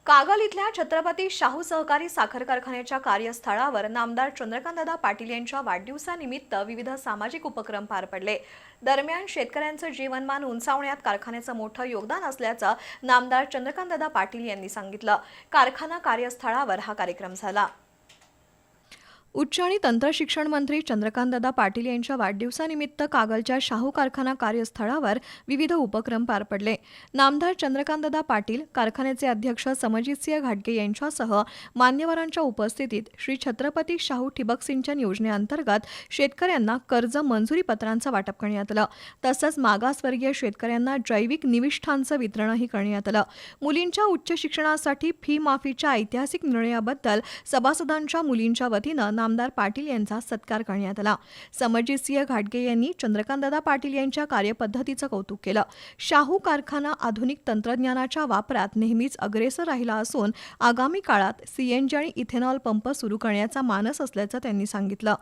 कागल इथल्या छत्रपती शाहू सहकारी साखर कारखान्याच्या कार्यस्थळावर नामदार चंद्रकांतदादा पाटील यांच्या वाढदिवसानिमित्त विविध सामाजिक उपक्रम पार पडले। दरम्यान शेतकऱ्यांचं जीवनमान उंचावण्यात कारखान्याचं मोठं योगदान असल्याचं नामदार चंद्रकांतदादा पाटील यांनी सांगितलं। कारखाना कार्यस्थळावर हा कार्यक्रम झाला। उच्च आणि तंत्रशिक्षण मंत्री चंद्रकांतदादा पाटील यांच्या वाढदिवसानिमित्त कागलच्या शाहू कारखाना कार्यस्थळावर विविध उपक्रम पार पडले। नामदार चंद्रकांतदादा पाटील, कारखान्याचे अध्यक्ष समजितसिंह घाटगे यांच्यासह मान्यवरांच्या उपस्थितीत श्री छत्रपती शाहू ठिबक सिंचन योजनेअंतर्गत शेतकऱ्यांना कर्ज मंजुरी पत्रांचं वाटप करण्यात आलं। तसंच मागासवर्गीय शेतकऱ्यांना जैविक निविष्ठांचं वितरणही करण्यात आलं। मुलींच्या उच्च शिक्षणासाठी फी माफीच्या ऐतिहासिक निर्णयाबद्दल सभासदांच्या मुलींच्या वतीनं नामदार पाटील यांचा सत्कार करण्यात आला। समजितसिंह घाटगे यांनी चंद्रकांतदादा पाटील यांच्या कार्यपद्धतीचं कौतुक केलं। शाहू कारखाना आधुनिक तंत्रज्ञानाच्या वापरात नेहमीच अग्रेसर राहिला असून आगामी काळात सीएनजी आणि इथेनॉल पंप सुरू करण्याचा मानस असल्याचं त्यांनी सांगितलं।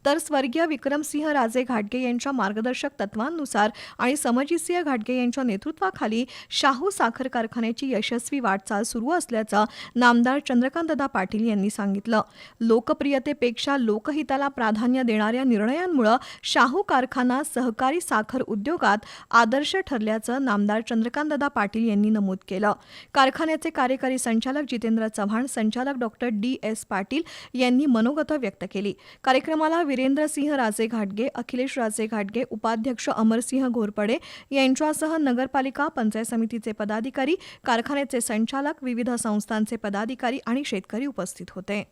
तर स्वर्गीय विक्रमसिंह राजे घाटगे यांच्या मार्गदर्शक तत्वांनुसार आणि समजितसिंह घाटगे यांच्या नेतृत्वाखाली शाहू साखर कारखान्याची यशस्वी वाटचाल सुरू असल्याचं नामदार चंद्रकांतदादा पाटील यांनी सांगितलं। लोकप्रियतेपेक्षा लोकहिताला प्राधान्य देणाऱ्या निर्णयांमुळे शाहू कारखाना सहकारी साखर उद्योगात आदर्श ठरल्याचं नामदार चंद्रकांतदादा पाटील यांनी नमूद केलं। कारखान्याचे कार्यकारी संचालक जितेंद्र चव्हाण, संचालक डॉक्टर डी.एस. पाटील यांनी मनोगत व्यक्त केली। कार्यक्रमाला वीरेंद्रसिंह राजे घाटगे, अखिलेश राजे घाटगे, उपाध्यक्ष अमरसिंह घोरपडे यांच्यासह नगरपालिका, पंचायत समितीचे पदाधिकारी, कारखान्याचे संचालक, विविध संस्थांचे पदाधिकारी आणि शेतकरी उपस्थित होते।